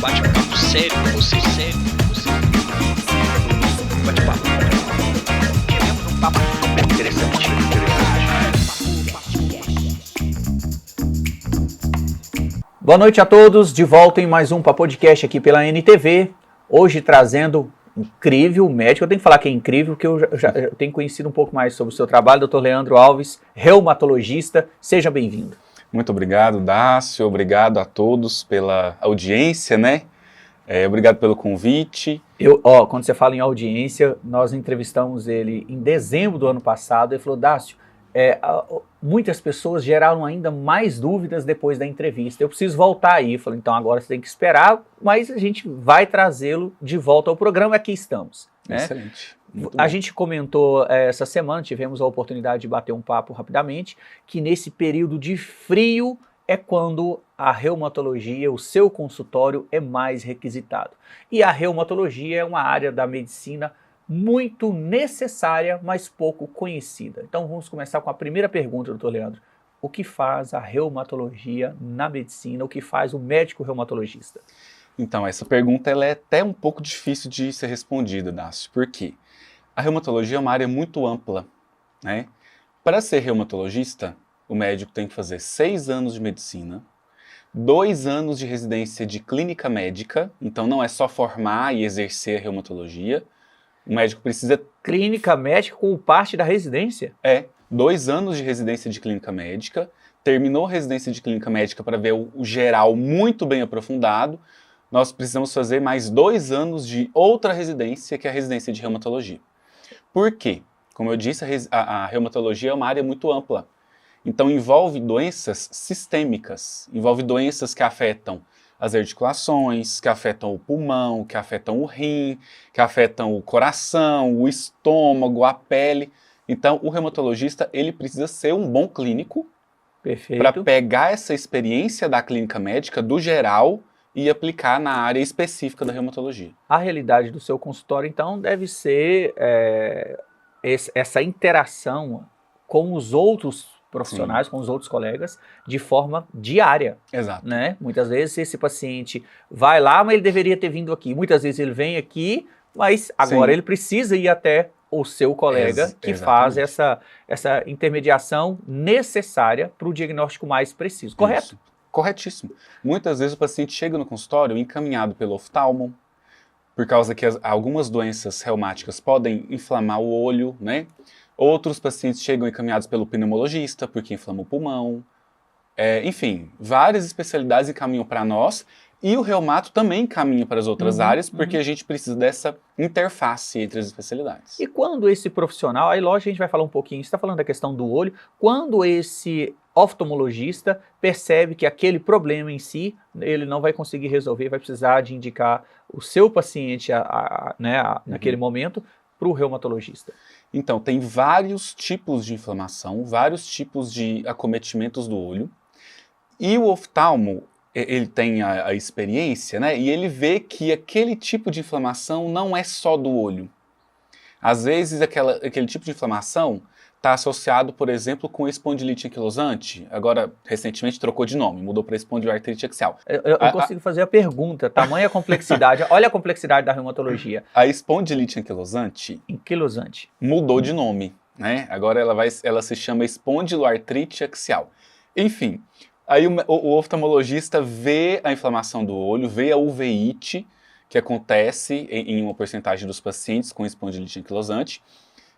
bate-papo sério com você, sério com você. Bate-papo. Queremos um papo interessante. Boa noite a todos, de volta em mais um podcast aqui pela NTV. Hoje trazendo um incrível médico, eu tenho que falar que é incrível, porque eu tenho conhecido um pouco mais sobre o seu trabalho, Dr. Leandro Alves, reumatologista. Seja bem-vindo. Muito obrigado, Dácio. Obrigado a todos pela audiência, né? Obrigado pelo convite. Quando você fala em audiência, nós entrevistamos ele em dezembro do ano passado. Ele falou, Dácio, muitas pessoas geraram ainda mais dúvidas depois da entrevista. Eu preciso voltar aí. Eu falei, então agora você tem que esperar, mas a gente vai trazê-lo de volta ao programa. Aqui estamos. Né? Excelente. A gente comentou essa semana, tivemos a oportunidade de bater um papo rapidamente, que nesse período de frio é quando a reumatologia, o seu consultório é mais requisitado. E a reumatologia é uma área da medicina muito necessária, mas pouco conhecida. Então vamos começar com a primeira pergunta, doutor Leandro. O que faz a reumatologia na medicina? O que faz o médico reumatologista? Então, essa pergunta ela é até um pouco difícil de ser respondida, Dácio. Por quê? A reumatologia é uma área muito ampla, né? Para ser reumatologista, o médico tem que fazer 6 anos de medicina, 2 anos de residência de clínica médica, então não é só formar e exercer a reumatologia. O médico precisa... Clínica médica como parte da residência? 2 anos de residência de clínica médica, terminou a residência de clínica médica para ver o geral muito bem aprofundado, nós precisamos fazer mais 2 anos de outra residência, que é a residência de reumatologia. Por quê? Como eu disse, a reumatologia é uma área muito ampla. Então envolve doenças sistêmicas, envolve doenças que afetam as articulações, que afetam o pulmão, que afetam o rim, que afetam o coração, o estômago, a pele. Então o reumatologista ele precisa ser um bom clínico para pegar essa experiência da clínica médica, do geral, e aplicar na área específica da reumatologia. A realidade do seu consultório, então, deve ser essa interação com os outros profissionais, com os outros colegas, de forma diária. Exato. Né? Muitas vezes esse paciente vai lá, mas ele deveria ter vindo aqui. Muitas vezes ele vem aqui, mas agora ele precisa ir até o seu colega que faz essa intermediação necessária para o diagnóstico mais preciso, correto? Isso. Corretíssimo. Muitas vezes o paciente chega no consultório encaminhado pelo oftalmo, por causa que algumas doenças reumáticas podem inflamar o olho, né? Outros pacientes chegam encaminhados pelo pneumologista, porque inflama o pulmão. Enfim, várias especialidades encaminham para nós, e o reumato também encaminha para as outras áreas, porque a gente precisa dessa interface entre as especialidades. E quando esse profissional, aí lógico a gente vai falar um pouquinho, você está falando da questão do olho, quando esse oftalmologista percebe que aquele problema em si, ele não vai conseguir resolver, vai precisar de indicar o seu paciente naquele momento para o reumatologista. Então, tem vários tipos de inflamação, vários tipos de acometimentos do olho, e o oftalmo, ele tem a experiência, né? E ele vê que aquele tipo de inflamação não é só do olho. Às vezes, aquele tipo de inflamação está associado, por exemplo, com espondilite anquilosante. Agora, recentemente, trocou de nome, mudou para espondiloartrite axial. Eu consigo fazer a pergunta, tamanha complexidade, olha a complexidade da reumatologia. A espondilite anquilosante mudou de nome, né? Agora ela se chama espondiloartrite axial. Enfim, aí o oftalmologista vê a inflamação do olho, vê a uveíte que acontece em uma porcentagem dos pacientes com espondilite anquilosante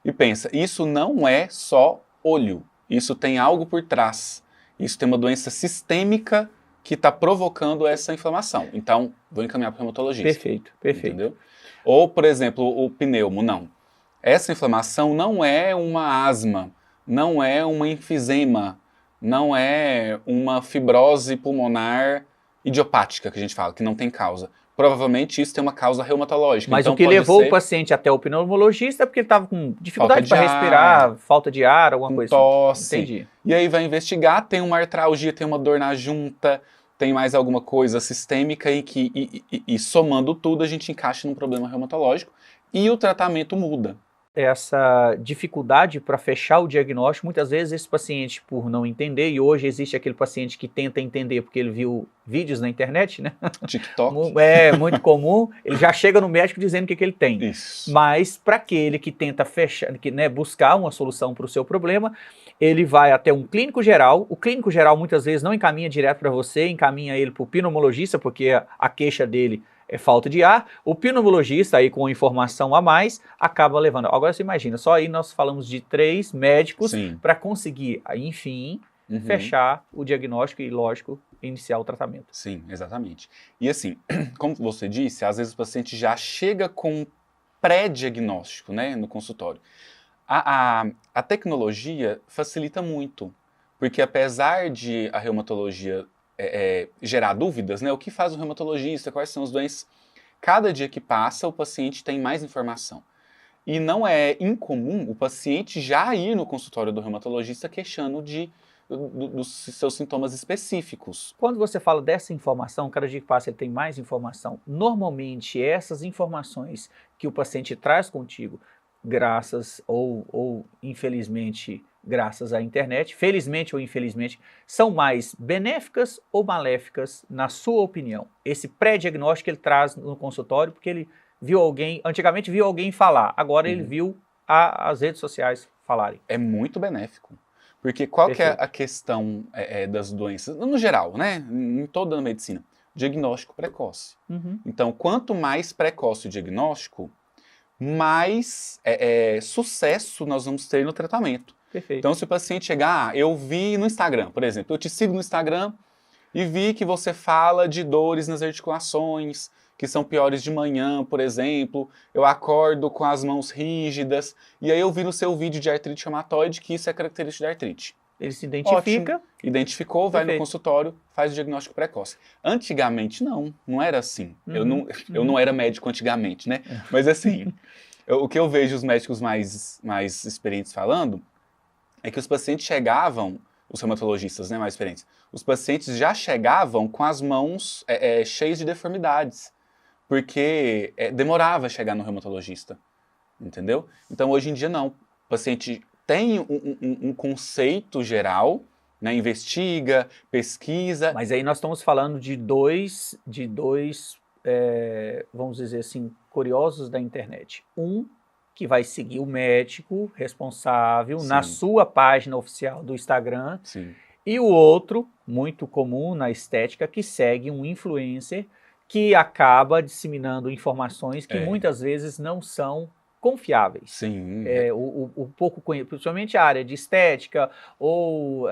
e pensa, isso não é só olho, isso tem algo por trás, isso tem uma doença sistêmica que está provocando essa inflamação. Então, vou encaminhar para o reumatologista. Perfeito. Entendeu? Ou, por exemplo, o pneumo, não. Essa inflamação não é uma asma, não é uma enfisema, não é uma fibrose pulmonar idiopática, que a gente fala, que não tem causa. Provavelmente isso tem uma causa reumatológica. Mas então, o que levou o paciente até o pneumologista é porque ele estava com dificuldade para respirar, falta de ar, alguma coisa tosse. assim. Entendi. E aí vai investigar, tem uma artralgia, tem uma dor na junta, tem mais alguma coisa sistêmica e somando tudo a gente encaixa num problema reumatológico e o tratamento muda. essa dificuldade para fechar o diagnóstico, muitas vezes esse paciente, por não entender, e hoje existe aquele paciente que tenta entender porque ele viu vídeos na internet, né? TikTok. É muito comum, ele já chega no médico dizendo o que ele tem. Isso. Mas para aquele que tenta fechar, né, buscar uma solução para o seu problema, ele vai até um clínico geral. O clínico geral muitas vezes não encaminha direto para você, encaminha ele para o pneumologista, porque a queixa dele é falta de ar. O pneumologista, aí com informação a mais, acaba levando. Agora você imagina, só aí nós falamos de 3 médicos para conseguir, enfim, fechar o diagnóstico e, lógico, iniciar o tratamento. Sim, exatamente. E assim, como você disse, às vezes o paciente já chega com pré-diagnóstico, né, no consultório. A tecnologia facilita muito, porque apesar de a reumatologia gerar dúvidas, né, o que faz o reumatologista, quais são as doenças, cada dia que passa o paciente tem mais informação. E não é incomum o paciente já ir no consultório do reumatologista queixando dos seus sintomas específicos. Quando você fala dessa informação, cada dia que passa ele tem mais informação. Normalmente essas informações que o paciente traz contigo, graças ou infelizmente graças à internet, felizmente ou infelizmente, são mais benéficas ou maléficas na sua opinião? Esse pré-diagnóstico ele traz no consultório porque ele viu alguém, antigamente viu alguém falar, agora ele viu as redes sociais falarem. É muito benéfico. Porque qual que é a questão das doenças, no geral, né, em toda a medicina? Diagnóstico precoce. Então, quanto mais precoce o diagnóstico, mais sucesso nós vamos ter no tratamento. Perfeito. Então, se o paciente chegar, eu vi no Instagram, por exemplo, eu te sigo no Instagram e vi que você fala de dores nas articulações, que são piores de manhã, por exemplo, eu acordo com as mãos rígidas, e aí eu vi no seu vídeo de artrite reumatoide que isso é característico da artrite. Ele se identifica. Ótimo. Identificou, vai no consultório, faz o diagnóstico precoce. Antigamente não era assim. Eu não era médico antigamente, né? Mas assim, o que eu vejo os médicos mais experientes falando é que os pacientes chegavam, os reumatologistas, né, mais experientes, os pacientes já chegavam com as mãos cheias de deformidades, porque demorava a chegar no reumatologista, entendeu? Então hoje em dia não, o paciente tem um conceito geral, né, investiga, pesquisa. Mas aí nós estamos falando de dois vamos dizer assim, curiosos da internet. Um que vai seguir o médico responsável na sua página oficial do Instagram. Sim. E o outro, muito comum na estética, que segue um influencer que acaba disseminando informações que muitas vezes não são confiáveis. Sim. O pouco conhecido, principalmente a área de estética ou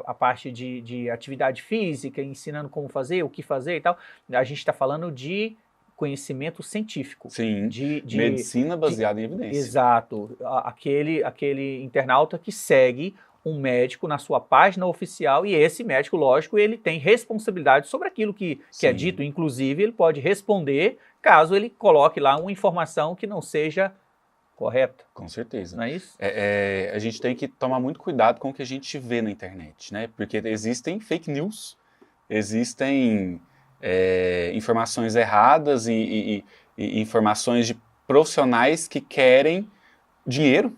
a parte de atividade física, ensinando como fazer, o que fazer e tal. A gente está falando de conhecimento científico. Sim, medicina baseada em evidência. Exato. Aquele internauta que segue um médico na sua página oficial e esse médico, lógico, ele tem responsabilidade sobre aquilo que é dito. Inclusive, ele pode responder caso ele coloque lá uma informação que não seja correta. Com certeza. Não é isso? A gente tem que tomar muito cuidado com o que a gente vê na internet, né? Porque existem fake news, existem informações erradas e informações de profissionais que querem dinheiro,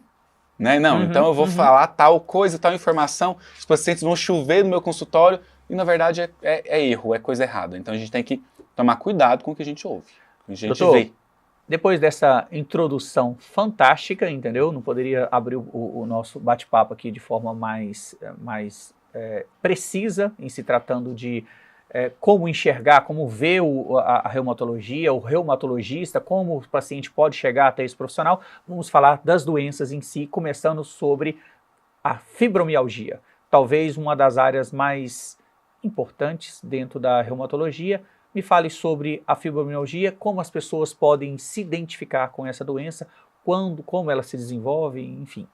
né? Não, então eu vou falar tal coisa, tal informação, os pacientes vão chover no meu consultório e na verdade é erro, é coisa errada. Então a gente tem que tomar cuidado com o que a gente ouve, o que a gente vê. Depois dessa introdução fantástica, entendeu? Não poderia abrir o nosso bate-papo aqui de forma mais precisa, em se tratando de como enxergar, como ver a reumatologia, o reumatologista, como o paciente pode chegar até esse profissional. Vamos falar das doenças em si, começando sobre a fibromialgia. Talvez uma das áreas mais importantes dentro da reumatologia. Me fale sobre a fibromialgia, como as pessoas podem se identificar com essa doença, como ela se desenvolve, enfim.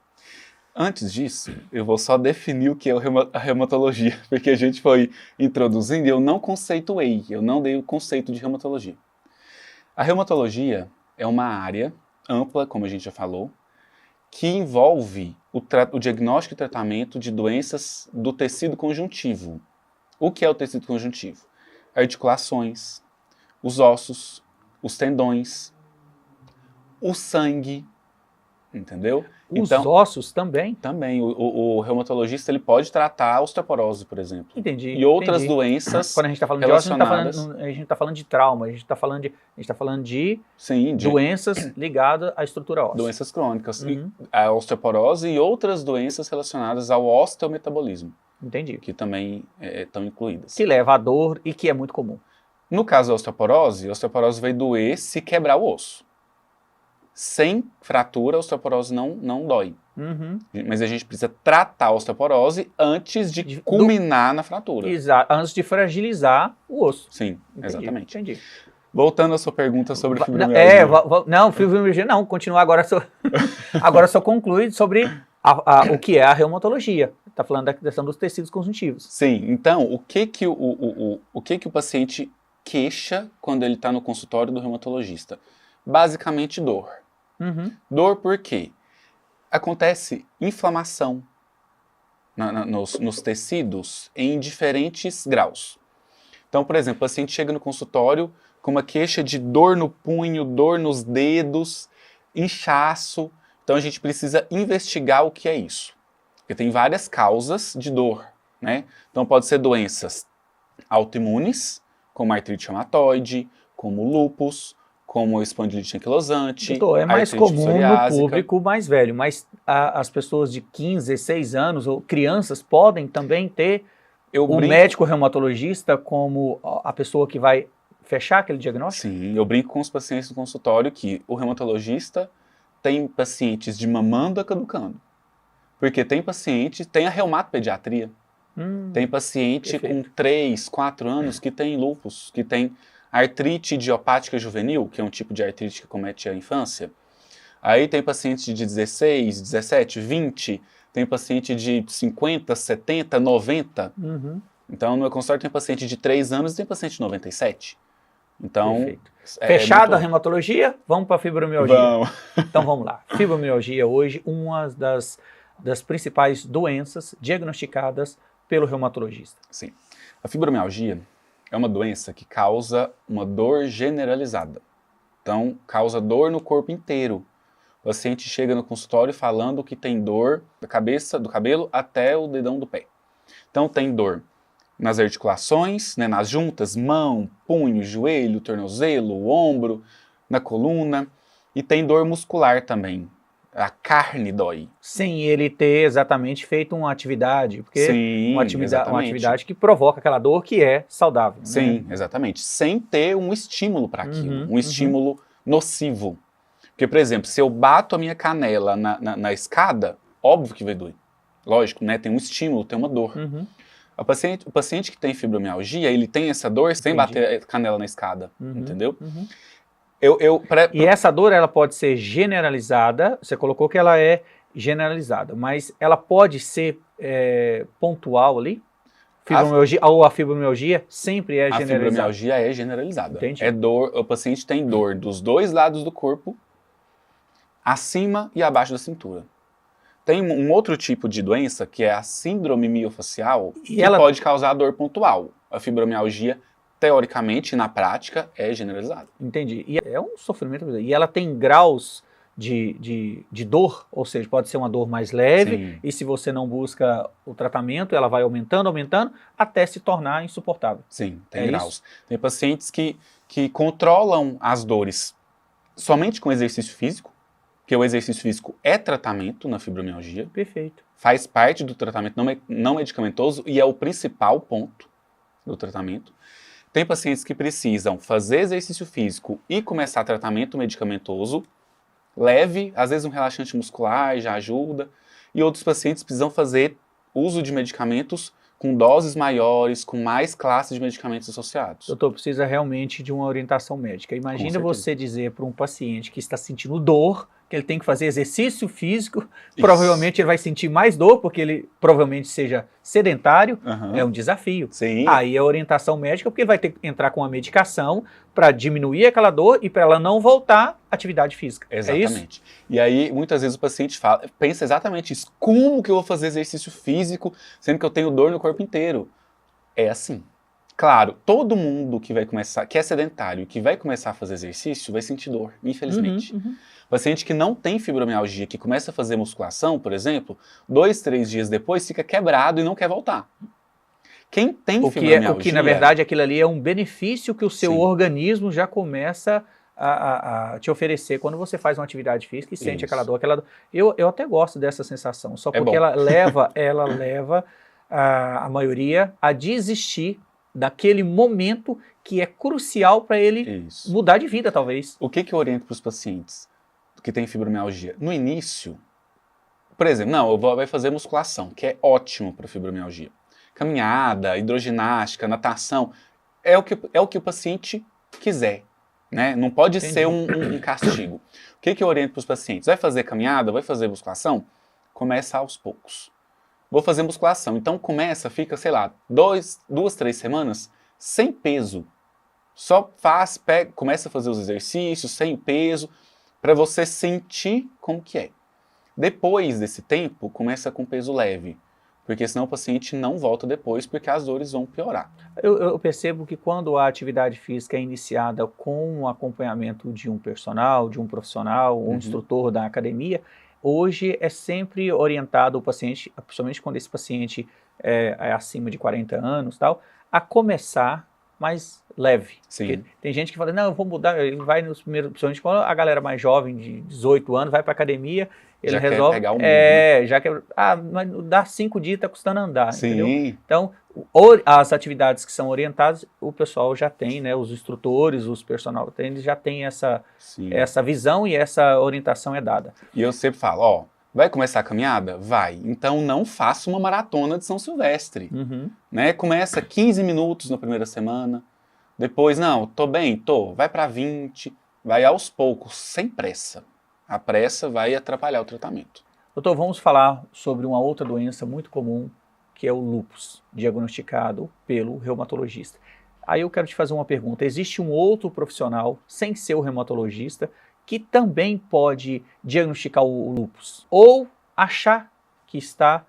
Antes disso, eu vou só definir o que é a reumatologia, porque a gente foi introduzindo e eu não conceituei, eu não dei o conceito de reumatologia. A reumatologia é uma área ampla, como a gente já falou, que envolve o diagnóstico e tratamento de doenças do tecido conjuntivo. O que é o tecido conjuntivo? Articulações, os ossos, os tendões, o sangue, entendeu? Os Então, ossos também? também, o reumatologista ele pode tratar a osteoporose, por exemplo. Entendi. E outras entendi. doenças Quando a gente está falando de ossos, relacionadas. a gente está falando de trauma, a gente está falando de Sim, de doenças ligadas à estrutura óssea. doenças crônicas. Uhum. E a osteoporose e outras doenças relacionadas ao osteometabolismo, Entendi. que também estão incluídas. Que leva à dor e que é muito comum. No caso da osteoporose, a osteoporose vai doer se quebrar o osso. Sem fratura, a osteoporose não dói. Uhum. Mas a gente precisa tratar a osteoporose antes de culminar na fratura. Exato. Antes de fragilizar o osso. Sim, Entendi, exatamente. Entendi. Voltando à sua pergunta sobre fibromialgia. Não, fibromialgia não, continuar agora agora só conclui sobre o que é a reumatologia. Está falando da questão dos tecidos conjuntivos. Sim, então, o que o paciente queixa quando ele está no consultório do reumatologista? Basicamente dor. Uhum. Dor por quê? Acontece inflamação nos tecidos em diferentes graus. Então, por exemplo, o paciente chega no consultório com uma queixa de dor no punho, dor nos dedos, inchaço. Então, a gente precisa investigar o que é isso. Porque tem várias causas de dor, né? Então, pode ser doenças autoimunes, como artrite reumatoide, como lúpus, como espondilite anquilosante. Doutor, é mais artrite comum no psoriásica. público mais velho, mas as pessoas de 15, 16 anos ou crianças podem também ter o médico reumatologista como a pessoa que vai fechar aquele diagnóstico? Sim, eu brinco com os pacientes do consultório que o reumatologista tem pacientes de mamando caducando. Porque tem a reumatopediatria. Tem paciente perfeito. com 3, 4 anos que tem lúpus, que tem artrite idiopática juvenil, que é um tipo de artrite que comete a infância. Aí tem paciente de 16, 17, 20, tem paciente de 50, 70, 90. Uhum. Então, no meu consultório tem paciente de 3 anos e tem paciente de 97. Então, perfeito. Fechada a muito... reumatologia, vamos para a fibromialgia. Vamos. Então vamos lá. Fibromialgia hoje, uma das principais doenças diagnosticadas pelo reumatologista. Sim. A fibromialgia é uma doença que causa uma dor generalizada. Então, causa dor no corpo inteiro. O paciente chega no consultório falando que tem dor da cabeça, do cabelo até o dedão do pé. Então, tem dor nas articulações, né, nas juntas, mão, punho, joelho, tornozelo, ombro, na coluna. E tem dor muscular também. A carne dói. Sem ele ter exatamente feito uma atividade, porque Sim, uma atividade que provoca aquela dor que é saudável. Sim, né? exatamente. Sem ter um estímulo para aquilo, Uhum, um estímulo nocivo. Porque, por exemplo, se eu bato a minha canela na escada, óbvio que vai doer. Lógico, né? Tem um estímulo, tem uma dor. Uhum. O paciente que tem fibromialgia, ele tem essa dor sem bater a canela na escada, entendeu? Uhum. E essa dor, ela pode ser generalizada, você colocou que ela é generalizada, mas ela pode ser pontual ali? Ou a fibromialgia sempre é generalizada? A fibromialgia é generalizada. Entendi. É dor, o paciente tem dor dos dois lados do corpo, acima e abaixo da cintura. Tem um outro tipo de doença, que é a síndrome miofacial, que pode causar dor pontual. A fibromialgia, teoricamente, na prática, é generalizada. Entendi. E é um sofrimento. E ela tem graus de dor, ou seja, pode ser uma dor mais leve, Sim. E se você não busca o tratamento, ela vai aumentando, até se tornar insuportável. Sim, tem graus. Isso? Tem pacientes que controlam as dores somente com exercício físico, porque o exercício físico é tratamento na fibromialgia. Perfeito. Faz parte do tratamento não medicamentoso e é o principal ponto do tratamento. Tem pacientes que precisam fazer exercício físico e começar tratamento medicamentoso leve, às vezes um relaxante muscular já ajuda, e outros pacientes precisam fazer uso de medicamentos com doses maiores, com mais classes de medicamentos associados. Doutor, precisa realmente de uma orientação médica. Imagina você dizer para um paciente que está sentindo dor, que ele tem que fazer exercício físico, provavelmente ele vai sentir mais dor, porque ele provavelmente seja sedentário, é um desafio. Sim. Aí a orientação médica, porque ele vai ter que entrar com uma medicação para diminuir aquela dor e para ela não voltar à atividade física. Exatamente. É isso? E aí, muitas vezes o paciente pensa exatamente isso. Como que eu vou fazer exercício físico, sendo que eu tenho dor no corpo inteiro? É assim. Claro, todo mundo que é sedentário e que vai começar a fazer exercício vai sentir dor, infelizmente. Paciente que não tem fibromialgia, que começa a fazer musculação, por exemplo, 2, 3 dias depois fica quebrado e não quer voltar. Quem tem fibromialgia... O que, na verdade, aquilo ali é um benefício que o seu Sim. organismo já começa a te oferecer quando você faz uma atividade física e sente Isso. aquela dor. Eu até gosto dessa sensação, só É porque bom. ela leva a maioria a desistir daquele momento que é crucial para ele Isso. mudar de vida, talvez. O que eu oriento para os pacientes que têm fibromialgia? No início, por exemplo, vai fazer musculação, que é ótimo para fibromialgia. Caminhada, hidroginástica, natação, é o que o paciente quiser, né? Não pode Entendi. ser um castigo. O que eu oriento para os pacientes? Vai fazer caminhada, vai fazer musculação? Começa aos poucos. Vou fazer musculação, então fica, sei lá, 2, 3 semanas sem peso. Só começa a fazer os exercícios sem peso, para você sentir como que é. Depois desse tempo, começa com peso leve, porque senão o paciente não volta depois, porque as dores vão piorar. Eu percebo que quando a atividade física é iniciada com o acompanhamento de um personal, de um profissional, um instrutor da academia, hoje é sempre orientado o paciente, principalmente quando esse paciente é acima de 40 anos, tal, a começar mais leve. Sim. Porque tem gente que fala, não, eu vou mudar, ele vai nos primeiros, principalmente quando a galera mais jovem, de 18 anos, vai para academia, ele Já resolve, quer pegar o mundo, né? já quer, mas dá 5 dias, tá custando andar, Sim. entendeu? Então, as atividades que são orientadas, o pessoal já tem, né, os instrutores, os personal trainers já tem essa visão e essa orientação é dada. E eu sempre falo, vai começar a caminhada? Vai. Então não faça uma maratona de São Silvestre. Né? Começa 15 minutos na primeira semana, depois, tô bem, vai para 20, vai aos poucos, sem pressa. A pressa vai atrapalhar o tratamento. Doutor, vamos falar sobre uma outra doença muito comum, que é o lúpus, diagnosticado pelo reumatologista. Aí eu quero te fazer uma pergunta, existe um outro profissional, sem ser o reumatologista, que também pode diagnosticar o lúpus? Ou achar que está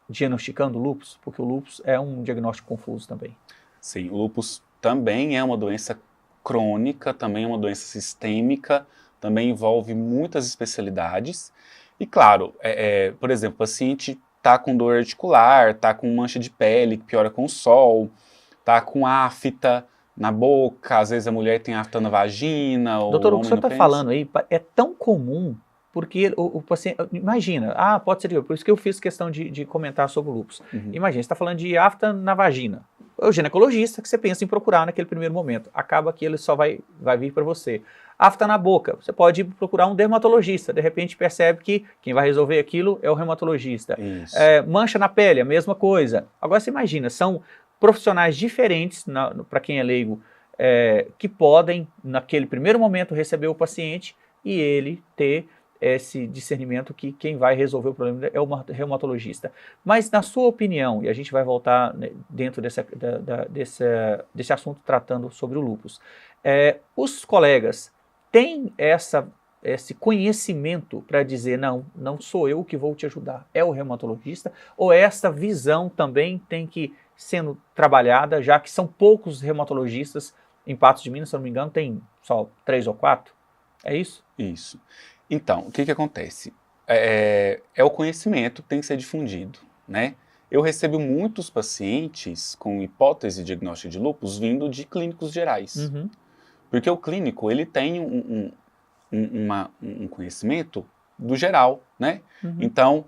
diagnosticando o lúpus? Porque o lúpus é um diagnóstico confuso também. Sim, o lúpus também é uma doença crônica, também é uma doença sistêmica, também envolve muitas especialidades. E claro, por exemplo, o paciente está com dor articular, está com mancha de pele que piora com o sol, está com afta na boca, às vezes a mulher tem afta na vagina. Doutor, o que o senhor está pênis. falando aí é tão comum, porque o paciente, imagina, pode ser, por isso que eu fiz questão de comentar sobre o lúpus. Imagina, você está falando de afta na vagina. O ginecologista que você pensa em procurar naquele primeiro momento, acaba que ele só vai vir para você. Afta na boca, você pode procurar um dermatologista, de repente percebe que quem vai resolver aquilo é o reumatologista. Mancha na pele, a mesma coisa. Agora você imagina, são profissionais diferentes, para quem é leigo, que podem, naquele primeiro momento, receber o paciente e ele ter esse discernimento que quem vai resolver o problema é o reumatologista. Mas, na sua opinião, e a gente vai voltar dentro desse assunto tratando sobre o lúpus, os colegas têm esse conhecimento para dizer, não sou eu que vou te ajudar, é o reumatologista, ou essa visão também tem que sendo trabalhada, já que são poucos reumatologistas em Patos de Minas, se eu não me engano, tem só 3 ou 4, é isso? Isso. Então, o que acontece? O conhecimento que tem que ser difundido, né? Eu recebo muitos pacientes com hipótese de diagnóstico de lúpus vindo de clínicos gerais. Porque o clínico, ele tem um conhecimento do geral, né? Então,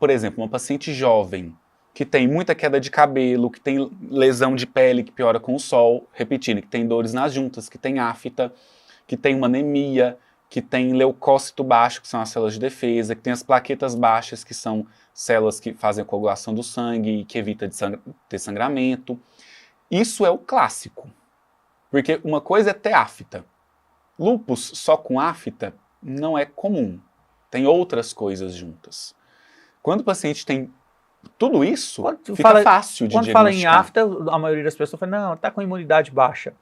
por exemplo, uma paciente jovem que tem muita queda de cabelo, que tem lesão de pele que piora com o sol, repetindo, que tem dores nas juntas, que tem afta, que tem uma anemia, que tem leucócito baixo, que são as células de defesa, que tem as plaquetas baixas, que são células que fazem a coagulação do sangue e que evita ter sangramento. Isso é o clássico. Porque uma coisa é ter afta. Lúpus só com afta não é comum. Tem outras coisas juntas. Quando o paciente tem tudo isso, fica fácil de diagnosticar. Quando fala em afta, a maioria das pessoas fala, não, está com imunidade baixa.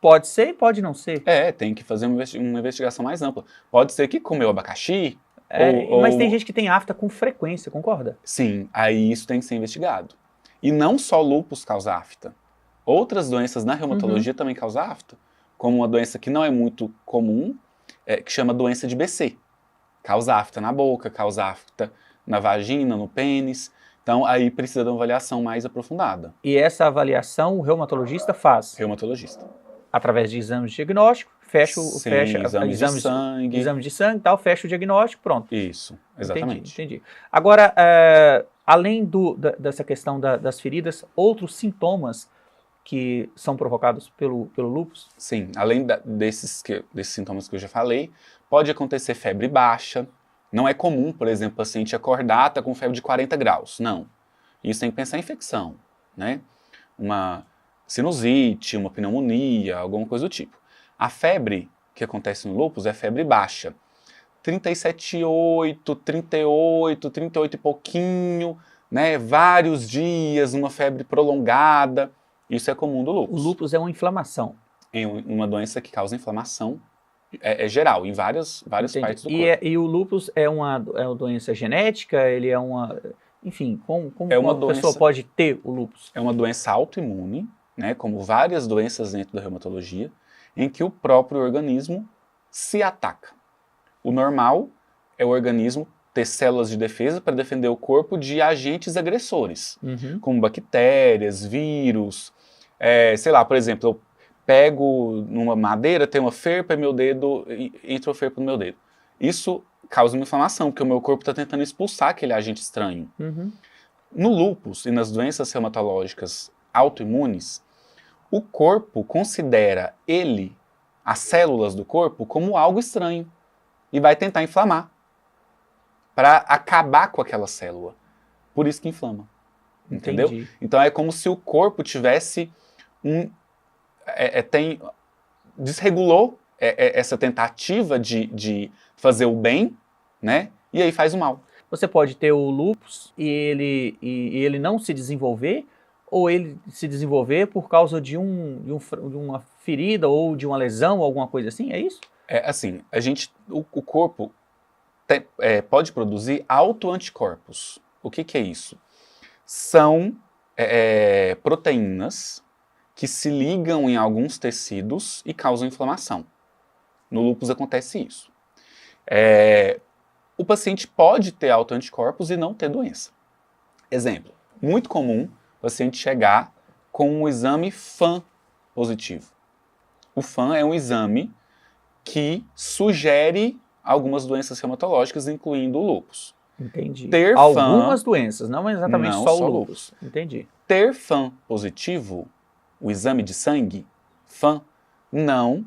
Pode ser e pode não ser. Tem que fazer uma investigação mais ampla. Pode ser que comeu abacaxi. Mas tem gente que tem afta com frequência, concorda? Sim, aí isso tem que ser investigado. E não só lúpus causa afta. Outras doenças na reumatologia também causam afta. Como uma doença que não é muito comum, que chama doença de BC. Causa afta na boca, causa afta na vagina, no pênis. Então, aí precisa de uma avaliação mais aprofundada. E essa avaliação o reumatologista faz Reumatologista. através de exames de diagnóstico, fecha exames de sangue. exames de sangue e tal, fecha o diagnóstico, pronto. Isso, exatamente. Entendi. Agora, além dessa questão das feridas, outros sintomas que são provocados pelo lúpus? Sim, além desses sintomas que eu já falei, pode acontecer febre baixa. Não é comum, por exemplo, o paciente acordar, tá com febre de 40 graus. Não. Isso tem que pensar em infecção, né? Uma sinusite, uma pneumonia, alguma coisa do tipo. A febre que acontece no lúpus é febre baixa. 37,8, 38, 38 e pouquinho, né? Vários dias, uma febre prolongada. Isso é comum do lúpus. O lúpus é uma inflamação. É uma doença que causa inflamação. É geral, em várias partes do corpo. E o lúpus é uma doença genética? Ele é uma... Enfim, como uma pessoa pode ter o lúpus? É uma doença autoimune, né, como várias doenças dentro da reumatologia, em que o próprio organismo se ataca. O normal é o organismo ter células de defesa para defender o corpo de agentes agressores, como bactérias, vírus, sei lá, por exemplo, eu pego numa madeira, tem uma ferpa e meu dedo, entra a ferpa no meu dedo. Isso causa uma inflamação, porque o meu corpo está tentando expulsar aquele agente estranho. No lúpus e nas doenças reumatológicas autoimunes, o corpo considera as células do corpo, como algo estranho e vai tentar inflamar para acabar com aquela célula. Por isso que inflama. Entendeu? Entendi. Então é como se o corpo tivesse desregulou essa tentativa de fazer o bem, né? E aí faz o mal. Você pode ter o lúpus e ele não se desenvolver, ou ele se desenvolver por causa de uma ferida ou de uma lesão ou alguma coisa assim, é isso? Assim, o corpo pode produzir autoanticorpos. O que é isso? São proteínas que se ligam em alguns tecidos e causam inflamação. No lúpus acontece isso. O paciente pode ter autoanticorpos e não ter doença. Exemplo, muito comum o paciente chegar com um exame FAM positivo. O FAM é um exame que sugere algumas doenças reumatológicas, incluindo o lúpus. Entendi. Ter algumas doenças, não exatamente não só só o lúpus. Entendi. Ter FAM positivo, o exame de sangue, FAM, não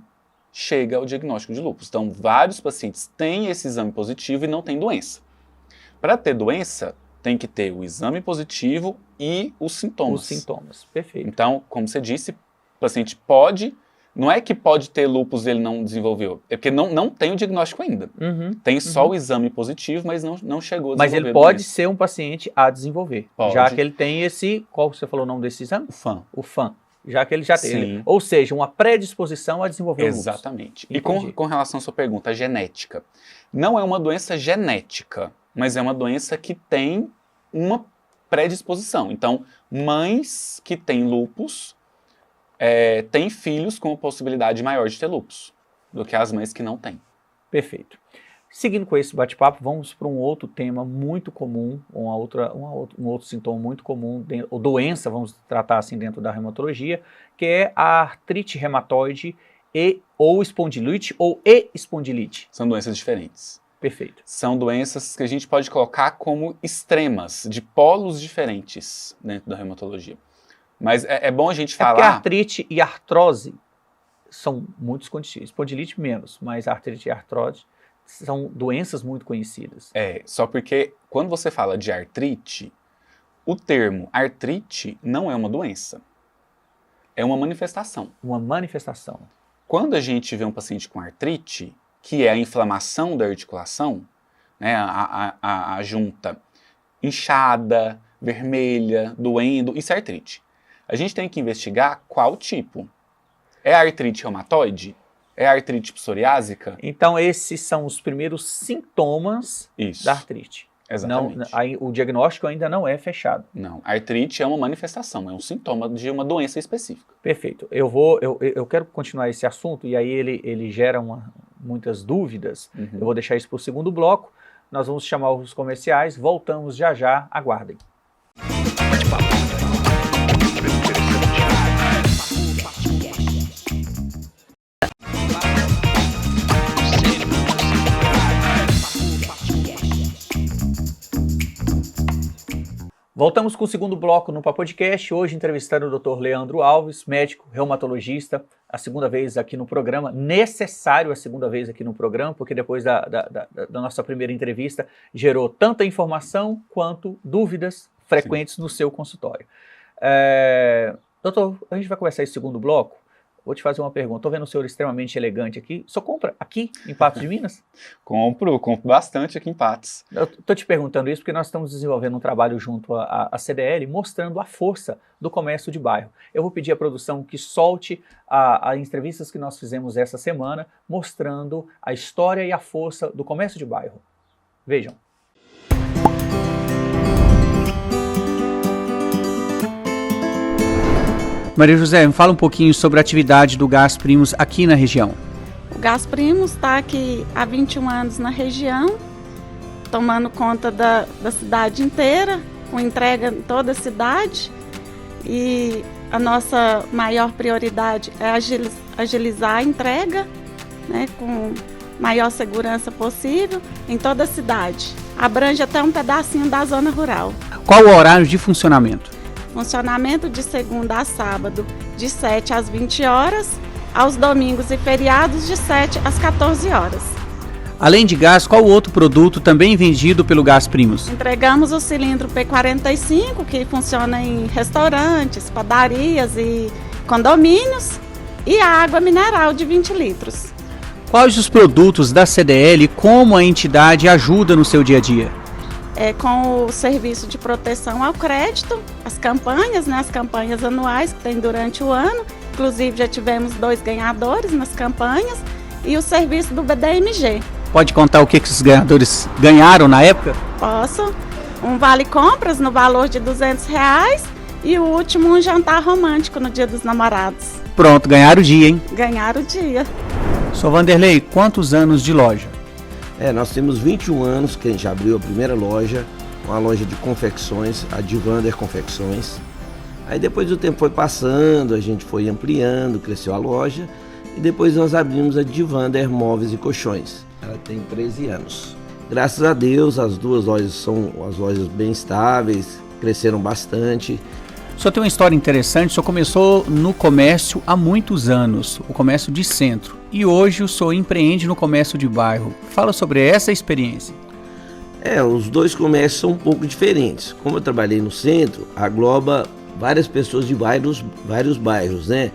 chega ao diagnóstico de lúpus. Então, vários pacientes têm esse exame positivo e não têm doença. Para ter doença, tem que ter o exame positivo e os sintomas. Os sintomas, perfeito. Então, como você disse, o paciente pode... Não é que pode ter lúpus e ele não desenvolveu, é porque não tem o diagnóstico ainda. Tem só o exame positivo, mas não chegou a desenvolver. Mas ele pode ser um paciente a desenvolver, Pode. já que ele tem qual você falou o nome desse exame? O FAM. O FAM, já que ele já tem. Sim. Ou seja, uma predisposição a desenvolver Exatamente. o lúpus. E Entendi. com relação à sua pergunta, a genética. Não é uma doença genética, mas é uma doença que tem uma predisposição. Então, mães que têm lúpus têm filhos com uma possibilidade maior de ter lúpus do que as mães que não têm. Perfeito. Seguindo com esse bate-papo, vamos para um outro tema muito comum, um outro sintoma muito comum, ou doença, vamos tratar assim dentro da reumatologia, que é a artrite reumatoide ou espondilite ou espondilite. São doenças diferentes. Perfeito. São doenças que a gente pode colocar como extremas, de polos diferentes dentro da reumatologia. Mas é bom a gente falar... Porque a artrite e a artrose são muito conhecidas. Espondilite menos, mas a artrite e a artrose são doenças muito conhecidas. Só porque quando você fala de artrite, o termo artrite não é uma doença. É uma manifestação. Uma manifestação. Quando a gente vê um paciente com artrite, que é a inflamação da articulação, né, a junta inchada, vermelha, doendo, isso é artrite. A gente tem que investigar qual tipo. É a artrite reumatoide? É a artrite psoriásica? Então esses são os primeiros sintomas Isso. da artrite. Exatamente. O diagnóstico ainda não é fechado. Não, a artrite é uma manifestação, é um sintoma de uma doença específica. Perfeito. Eu quero continuar esse assunto e aí ele gera muitas dúvidas. Uhum. Eu vou deixar isso para o segundo bloco. Nós vamos chamar os comerciais, voltamos já já, aguardem. Bate-papo. Voltamos com o segundo bloco no Papo Podcast, hoje entrevistando o Dr. Leandro Alves, médico, reumatologista, a segunda vez aqui no programa, necessário a segunda vez aqui no programa, porque depois da nossa primeira entrevista gerou tanta informação quanto dúvidas frequentes no seu consultório. Doutor, a gente vai começar esse segundo bloco. Vou te fazer uma pergunta. Estou vendo o senhor extremamente elegante aqui. Só compra aqui, em Patos de Minas? Compro bastante aqui em Patos. Eu estou te perguntando isso porque nós estamos desenvolvendo um trabalho junto à CDL, mostrando a força do comércio de bairro. Eu vou pedir à produção que solte as entrevistas que nós fizemos essa semana, mostrando a história e a força do comércio de bairro. Vejam. Maria José, me fala um pouquinho sobre a atividade do Gás Primos aqui na região. O Gás Primos está aqui há 21 anos na região, tomando conta da cidade inteira, com entrega em toda a cidade. E a nossa maior prioridade é agilizar a entrega, né, com maior segurança possível em toda a cidade. Abrange até um pedacinho da zona rural. Qual o horário de funcionamento? Funcionamento de segunda a sábado, de 7 às 20 horas, aos domingos e feriados, de 7 às 14 horas. Além de gás, qual outro produto também vendido pelo Gás Primos? Entregamos o cilindro P45, que funciona em restaurantes, padarias e condomínios, e a água mineral de 20 litros. Quais os produtos da CDL e como a entidade ajuda no seu dia a dia? Com o serviço de proteção ao crédito, as campanhas, né, as campanhas anuais que tem durante o ano, inclusive já tivemos 2 ganhadores nas campanhas, e o serviço do BDMG. Pode contar o que os ganhadores ganharam na época? Posso. Um vale compras no valor de R$200 e o último um jantar romântico no Dia dos Namorados. Pronto, ganharam o dia, hein? Ganharam o dia. Sr. Vanderlei, quantos anos de loja? Nós temos 21 anos que a gente abriu a primeira loja, uma loja de confecções, a Divander Confecções. Aí depois o tempo foi passando, a gente foi ampliando, cresceu a loja e depois nós abrimos a Divander Móveis e Colchões. Ela tem 13 anos. Graças a Deus as duas lojas são as lojas bem estáveis, cresceram bastante. O senhor tem uma história interessante, o senhor começou no comércio há muitos anos, o comércio de centro, e hoje o senhor empreende no comércio de bairro. Fala sobre essa experiência. Os dois comércios são um pouco diferentes. Como eu trabalhei no centro, agloba várias pessoas de vários bairros, né?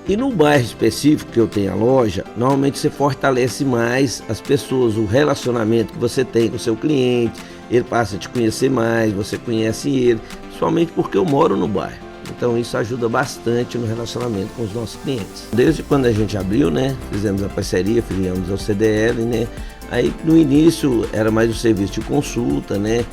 E no bairro específico que eu tenho a loja, normalmente você fortalece mais as pessoas, o relacionamento que você tem com o seu cliente, ele passa a te conhecer mais, você conhece ele, principalmente porque eu moro no bairro. Então isso ajuda bastante no relacionamento com os nossos clientes. Desde quando a gente abriu, né, fizemos a parceria, filiamos ao CDL, né, aí no início era mais o serviço de consulta, né,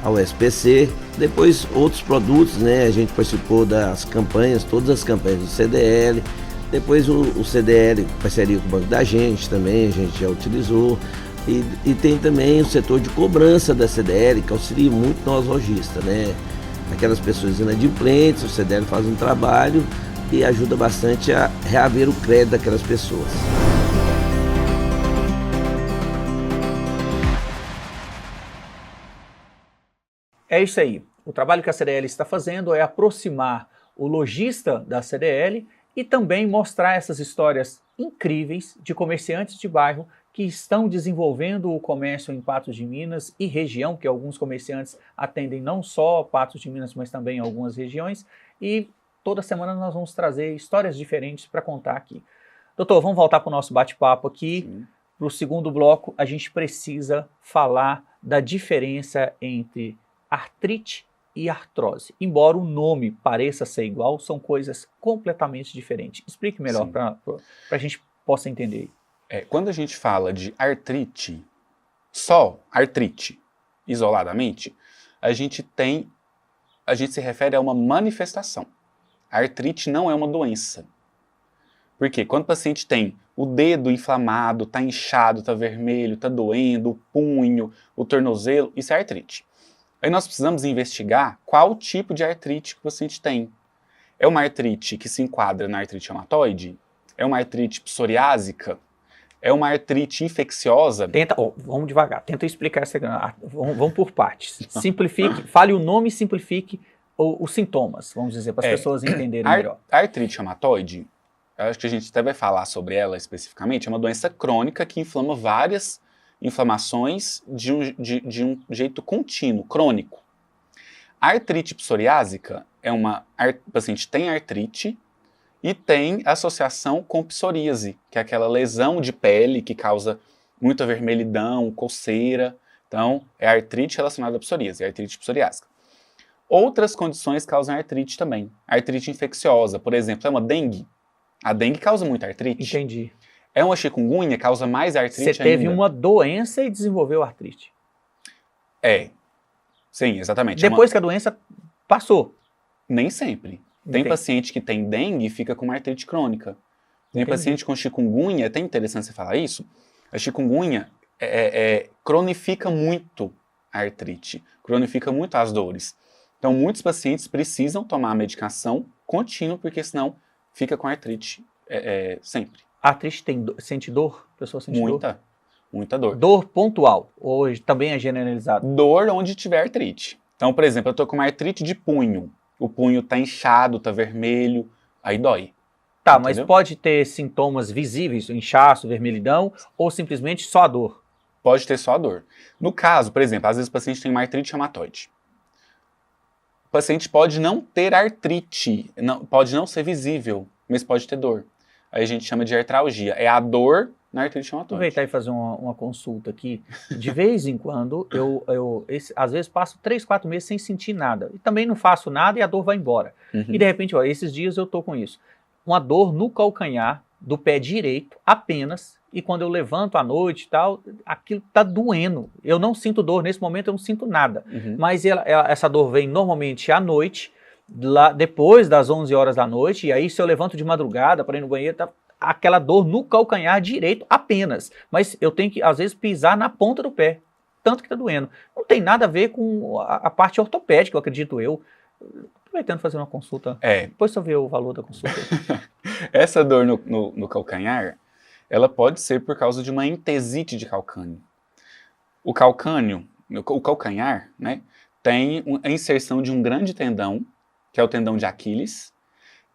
ao SPC, depois outros produtos, né, a gente participou das campanhas, todas as campanhas do CDL, depois o CDL, parceria com o Banco da Gente também, a gente já utilizou, e tem também o setor de cobrança da CDL, que auxilia muito nós lojistas, né, aquelas pessoas inadimplentes, o CDL faz um trabalho e ajuda bastante a reaver o crédito daquelas pessoas. É isso aí. O trabalho que a CDL está fazendo é aproximar o lojista da CDL e também mostrar essas histórias incríveis de comerciantes de bairro que estão desenvolvendo o comércio em Patos de Minas e região, que alguns comerciantes atendem não só Patos de Minas, mas também algumas regiões. E toda semana nós vamos trazer histórias diferentes para contar aqui. Doutor, vamos voltar para o nosso bate-papo aqui. Para o segundo bloco, a gente precisa falar da diferença entre artrite e artrose. Embora o nome pareça ser igual, são coisas completamente diferentes. Explique melhor para a gente possa entender. Quando a gente fala de artrite, só artrite, isoladamente, a gente se refere a uma manifestação. A artrite não é uma doença. Porque quando o paciente tem o dedo inflamado, está inchado, está vermelho, está doendo, o punho, o tornozelo, isso é artrite. Aí nós precisamos investigar qual tipo de artrite que o paciente tem. É uma artrite que se enquadra na artrite reumatoide? É uma artrite psoriásica? É uma artrite infecciosa? Vamos devagar, tenta explicar essa. Vamos por partes. Simplifique, fale o nome e simplifique os sintomas, vamos dizer, para as pessoas entenderem melhor. A artrite reumatoide, eu acho que a gente até vai falar sobre ela especificamente, é uma doença crônica que inflama várias inflamações de um jeito contínuo, crônico. A artrite psoriásica o paciente tem artrite e tem associação com psoríase, que é aquela lesão de pele que causa muita vermelhidão, coceira. Então, é artrite relacionada à psoríase, é artrite psoriásica. Outras condições causam artrite também. Artrite infecciosa, por exemplo, é uma dengue. A dengue causa muita artrite. Entendi. É uma chikungunya, causa mais artrite ainda. Você teve uma doença e desenvolveu artrite. Sim, exatamente. Depois que a doença passou. Nem sempre. Tem paciente que tem dengue e fica com uma artrite crônica. Tem paciente com chikungunya, é até interessante você falar isso. A chikungunya cronifica muito a artrite, cronifica muito as dores. Então, muitos pacientes precisam tomar a medicação contínua, porque senão fica com artrite sempre. A artrite sente dor? A pessoa sente dor? Muita dor. Dor pontual, ou também é generalizado? Dor onde tiver artrite. Então, por exemplo, eu tô com uma artrite de punho. O punho tá inchado, tá vermelho, aí dói. Tá, entendeu? mas pode ter sintomas visíveis, inchaço, vermelhidão, ou simplesmente só a dor? Pode ter só a dor. No caso, por exemplo, às vezes o paciente tem uma artrite reumatoide. O paciente pode não ter artrite, pode não ser visível, mas pode ter dor. Aí a gente chama de artralgia. É a dor na artrite reumatoide. Aproveitar e fazer uma consulta aqui. De vez em quando, às vezes passo 3, 4 meses sem sentir nada. E também não faço nada e a dor vai embora. E de repente, esses dias eu tô com isso. Uma dor no calcanhar do pé direito apenas. E quando eu levanto à noite e tal, aquilo tá doendo. Eu não sinto dor, nesse momento eu não sinto nada. Mas essa dor vem normalmente à noite, lá depois das 11 horas da noite, e aí se eu levanto de madrugada para ir no banheiro, tá aquela dor no calcanhar direito apenas. Mas eu tenho que, às vezes, pisar na ponta do pé, tanto que tá doendo. Não tem nada a ver com a parte ortopédica, eu acredito eu. Aproveitando fazer uma consulta. Depois você vê o valor da consulta. Essa dor no calcanhar, ela pode ser por causa de uma entesite de calcânio. O calcanhar, né, tem a inserção de um grande tendão, que é o tendão de Aquiles,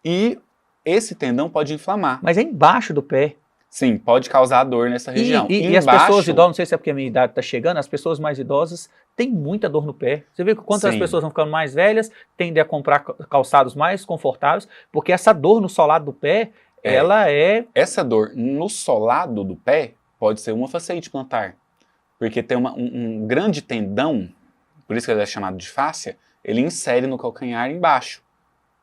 e esse tendão pode inflamar. Mas é embaixo do pé. Sim, pode causar dor nessa região. E as pessoas idosas, não sei se é porque a minha idade está chegando, as pessoas mais idosas têm muita dor no pé. Você vê que quanto as pessoas vão ficando mais velhas, tendem a comprar calçados mais confortáveis, porque essa dor no solado do pé, ela é... Essa dor no solado do pé pode ser uma fasciite plantar, porque tem um grande tendão, por isso que ele é chamado de fáscia, ele insere no calcanhar embaixo.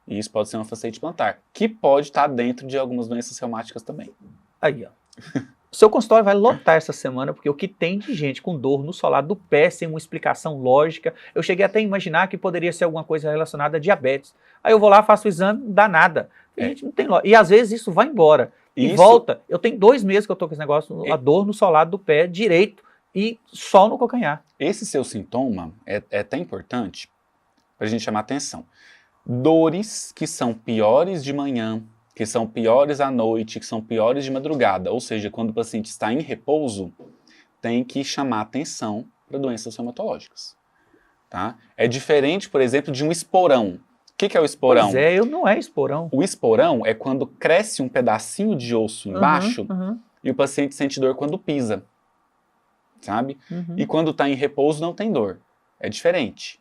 E isso pode ser uma fasciite plantar, que pode estar dentro de algumas doenças reumáticas também. Aí, ó. O seu consultório vai lotar essa semana, porque o que tem de gente com dor no solado do pé, sem uma explicação lógica, eu cheguei até a imaginar que poderia ser alguma coisa relacionada a diabetes. Aí eu vou lá, faço o exame, não dá nada. Gente, não tem lógica. E às vezes isso vai embora. E volta. Eu tenho 2 meses que eu tô com esse negócio, a dor no solado do pé direito e só no calcanhar. Esse seu sintoma é até importante para a gente chamar atenção. Dores que são piores de manhã, que são piores à noite, que são piores de madrugada, ou seja, quando o paciente está em repouso, tem que chamar atenção para doenças reumatológicas. Tá? É diferente, por exemplo, de um esporão. O que é o esporão? Pois não é esporão. O esporão é quando cresce um pedacinho de osso embaixo e o paciente sente dor quando pisa, sabe? E quando está em repouso não tem dor. É diferente.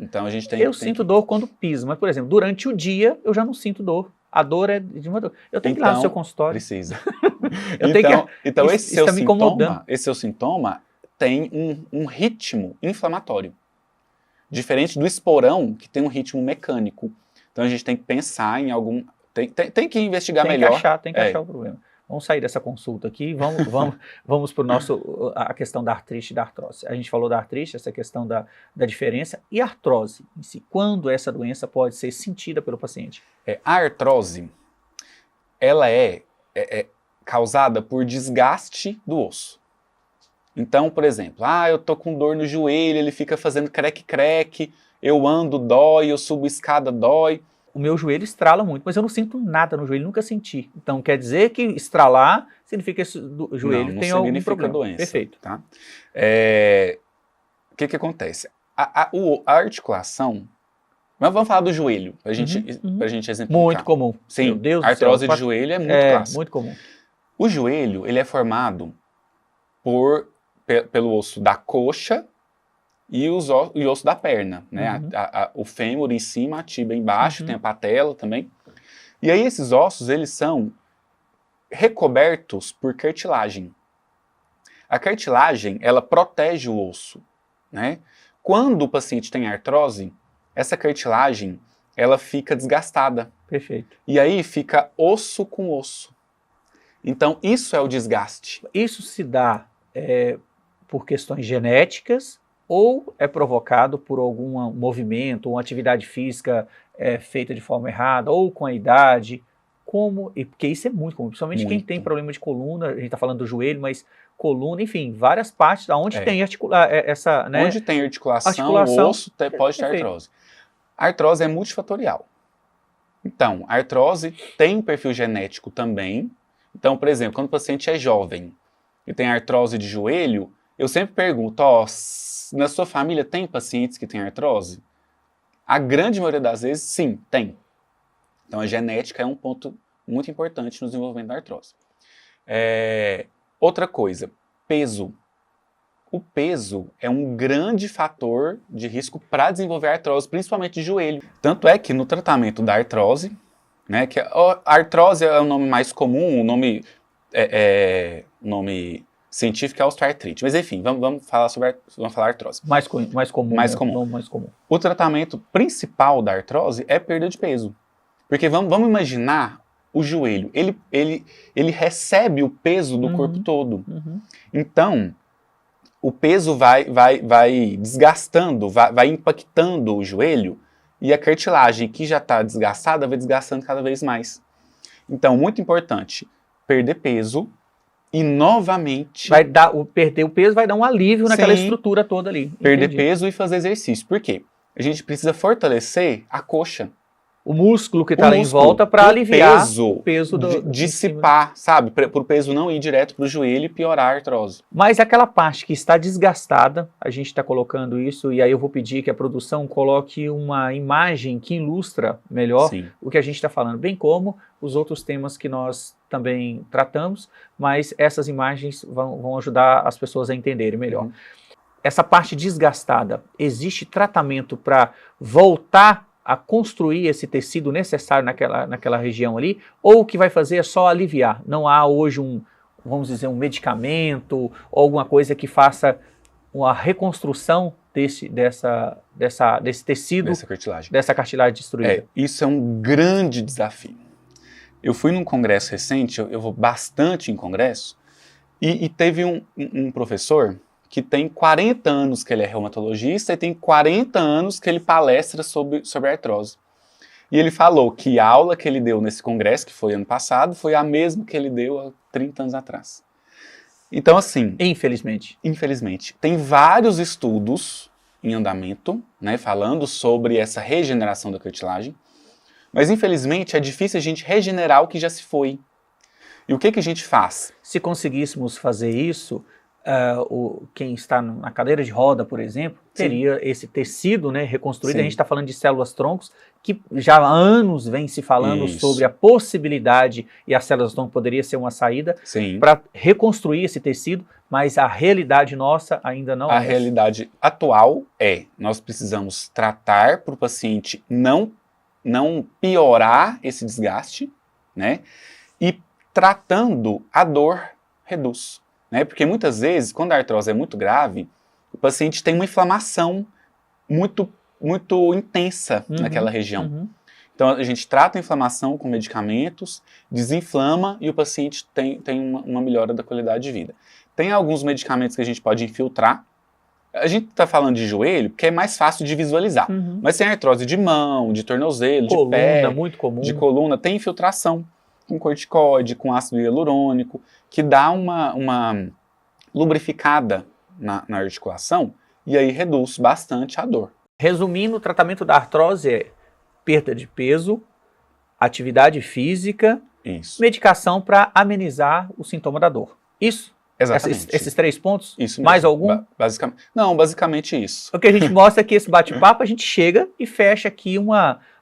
Então a gente tem sinto dor quando piso, mas, por exemplo, durante o dia eu já não sinto dor. A dor é de uma dor. Eu tenho que ir lá no seu consultório. Precisa. Então esse seu sintoma tem um ritmo inflamatório. Diferente do esporão, que tem um ritmo mecânico. Então a gente tem que pensar em algum... Tem que investigar melhor. Tem que achar o problema. Vamos sair dessa consulta aqui, vamos para a questão da artrite e da artrose. A gente falou da artrite, essa questão da diferença, e a artrose em si. Quando essa doença pode ser sentida pelo paciente? A artrose, ela é causada por desgaste do osso. Então, por exemplo, eu tô com dor no joelho, ele fica fazendo creque-creque, eu ando, dói, eu subo escada, dói. O meu joelho estrala muito, mas eu não sinto nada no joelho, nunca senti. Então quer dizer que estralar significa que o joelho não tem algum significa problema. doença. Perfeito. Tá? O que acontece? A articulação... Mas vamos falar do joelho, pra gente exemplificar. Muito comum. Sim, Meu Deus a artrose do céu. de joelho é muito clássica. Muito comum. O joelho, ele é formado pelo osso da coxa e o osso da perna, né? O fêmur em cima, a tíbia embaixo, tem a patela também. E aí esses ossos, eles são recobertos por cartilagem. A cartilagem, ela protege o osso, né? Quando o paciente tem artrose, essa cartilagem, ela fica desgastada. Perfeito. E aí fica osso com osso. Então, isso é o desgaste. Isso se dá por questões genéticas ou é provocado por algum movimento, uma atividade física feita de forma errada ou com a idade? Porque isso é muito comum, principalmente quem tem problema de coluna, a gente está falando do joelho, mas coluna, enfim, várias partes onde tem essa... Né, onde tem articulação, osso pode ter artrose. A artrose é multifatorial. Então, a artrose tem perfil genético também. Então, por exemplo, quando o paciente é jovem e tem artrose de joelho, eu sempre pergunto, na sua família tem pacientes que têm artrose? A grande maioria das vezes, sim, tem. Então, a genética é um ponto muito importante no desenvolvimento da artrose. Outra coisa, peso. O peso é um grande fator de risco para desenvolver artrose, principalmente de joelho. Tanto é que no tratamento da artrose, né, que a artrose é o nome mais comum, o nome científico é osteoartrite. Mas enfim, vamos falar artrose. Mais comum. Mais comum. O tratamento principal da artrose é perda de peso. Porque vamos imaginar o joelho, ele recebe o peso do corpo todo. Então, o peso vai desgastando, vai impactando o joelho e a cartilagem que já está desgastada vai desgastando cada vez mais. Então, muito importante, perder peso e novamente... Perder o peso vai dar um alívio naquela estrutura toda ali. Perder Entendi. peso e fazer exercício. Por quê? A gente precisa fortalecer a coxa. O músculo que está ali em volta para aliviar o peso dissipar, sabe? Para o peso não ir direto para o joelho e piorar a artrose. Mas aquela parte que está desgastada, a gente está colocando isso, e aí eu vou pedir que a produção coloque uma imagem que ilustra melhor o que a gente está falando, bem como os outros temas que nós também tratamos, mas essas imagens vão ajudar as pessoas a entenderem melhor. Essa parte desgastada, existe tratamento para voltar a construir esse tecido necessário naquela região ali, ou o que vai fazer é só aliviar? Não há hoje vamos dizer, um medicamento ou alguma coisa que faça uma reconstrução desse tecido, dessa cartilagem destruída? Isso é um grande desafio. Eu fui num congresso recente, eu vou bastante em congresso, e teve um professor que tem 40 anos que ele é reumatologista e tem 40 anos que ele palestra sobre artrose. E ele falou que a aula que ele deu nesse congresso, que foi ano passado, foi a mesma que ele deu há 30 anos atrás. Então, assim... Infelizmente. Tem vários estudos em andamento, né, falando sobre essa regeneração da cartilagem, mas, infelizmente, é difícil a gente regenerar o que já se foi. E o que a gente faz? Se conseguíssemos fazer isso... quem está na cadeira de roda, por exemplo, teria esse tecido, né, reconstruído. A gente está falando de células-troncos, que já há anos vem se falando sobre a possibilidade, e as células-tronco poderia ser uma saída, para reconstruir esse tecido, mas a realidade nossa ainda não é. A realidade atual nós precisamos tratar para o paciente não piorar esse desgaste, né, e tratando a dor reduz. Né? Porque muitas vezes, quando a artrose é muito grave, o paciente tem uma inflamação muito, muito intensa naquela região. Então a gente trata a inflamação com medicamentos, desinflama e o paciente tem uma melhora da qualidade de vida. Tem alguns medicamentos que a gente pode infiltrar. A gente está falando de joelho porque é mais fácil de visualizar. Mas tem artrose de mão, de tornozelo, de pé, muito comum. de coluna, tem infiltração. com corticoide, com ácido hialurônico, que dá uma lubrificada na articulação e aí reduz bastante a dor. Resumindo, o tratamento da artrose é perda de peso, atividade física, Isso. medicação para amenizar o sintoma da dor. Isso? Exatamente. Esses 3 pontos? Isso mesmo. Mais algum? Basicamente, não, basicamente isso. O que a gente mostra é que esse bate-papo, a gente chega e fecha aqui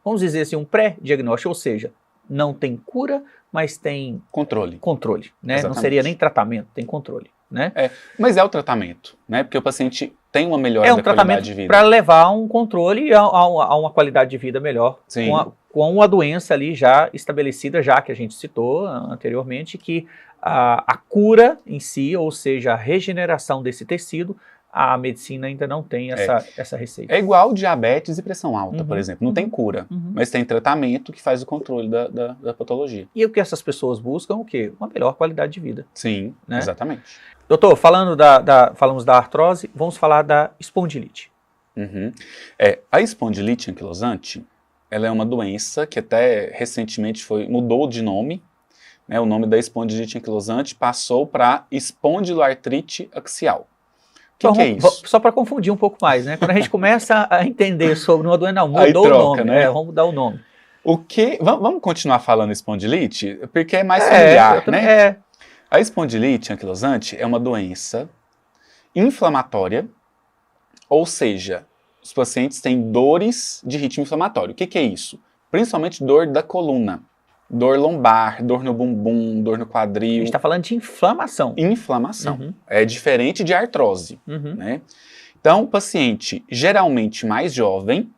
vamos dizer assim, um pré-diagnóstico, ou seja, não tem cura, mas tem Controle. controle, né? Não Exatamente. seria nem tratamento, tem controle, né? Mas é o tratamento, né? Porque o paciente tem uma melhora É um da qualidade tratamento de vida. para levar a um controle e a uma qualidade de vida melhor, Sim. com a doença ali já estabelecida, já que a gente citou anteriormente, que a cura em si, ou seja, a regeneração desse tecido, a medicina ainda não tem essa receita. É igual diabetes e pressão alta, Uhum. por exemplo. Não tem cura, Uhum. mas tem tratamento que faz o controle da patologia. E o que essas pessoas buscam, o quê? Uma melhor qualidade de vida. Sim, Né? exatamente. Doutor, falamos da artrose, vamos falar da espondilite. Uhum. A espondilite anquilosante, ela é uma doença que até recentemente mudou de nome, né? O nome da espondilite anquilosante passou para espondiloartrite axial. O que é isso? Só para confundir um pouco mais, né? Quando a gente começa a entender sobre uma doença, não, Aí mudou troca, o nome, né? vamos mudar o nome. Vamos continuar falando espondilite? Porque é mais familiar, né? A espondilite anquilosante é uma doença inflamatória, ou seja, os pacientes têm dores de ritmo inflamatório. O que é isso? Principalmente dor da coluna, dor lombar, dor no bumbum, dor no A quadril. gente está falando de inflamação. Inflamação. Uhum. É diferente de artrose, Uhum. né? Então, o paciente geralmente mais jovem,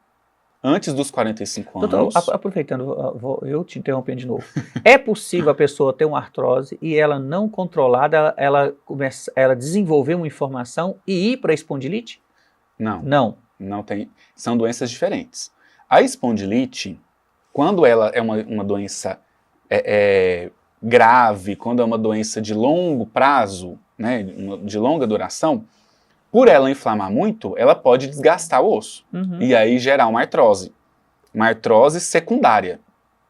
antes dos 45 anos... Doutor, aproveitando, eu te interrompendo de novo. É possível a pessoa ter uma artrose e ela não controlada, ela desenvolver uma inflamação e ir para a espondilite? Não. Não. Não tem, são doenças diferentes. A espondilite, quando ela é uma doença grave, quando é uma doença de longo prazo, né, de longa duração, por ela inflamar muito, ela pode desgastar o osso. Uhum. E aí gerar uma artrose secundária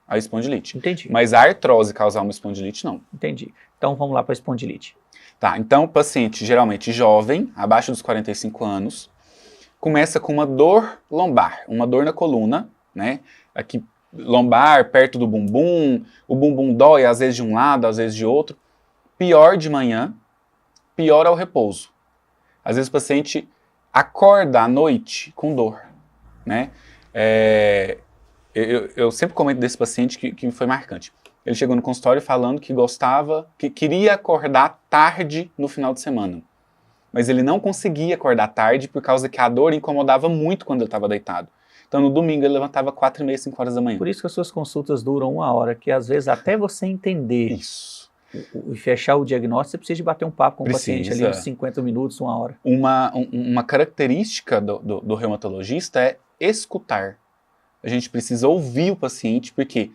à espondilite. Entendi, Mas a artrose causar uma espondilite, não. entendi. Então vamos lá para a espondilite. Tá, então o paciente geralmente jovem, abaixo dos 45 anos, começa com uma dor lombar, uma dor na coluna, né? Aqui, lombar, perto do bumbum, o bumbum dói às vezes de um lado, às vezes de outro. Pior de manhã, pior ao repouso. Às vezes o paciente acorda à noite com dor, né? Eu sempre comento desse paciente que foi marcante. Ele chegou no consultório falando que queria acordar tarde no final de semana. Mas ele não conseguia acordar tarde por causa que a dor incomodava muito quando ele estava deitado. Então no domingo ele levantava 4h30, 5 horas da manhã. Por isso que as suas consultas duram 1 hora, que às vezes até você entender Isso. e fechar o diagnóstico, você precisa de bater um papo com o paciente ali, uns Precisa. 50 minutos, 1 hora. Uma característica do reumatologista é escutar. A gente precisa ouvir o paciente, porque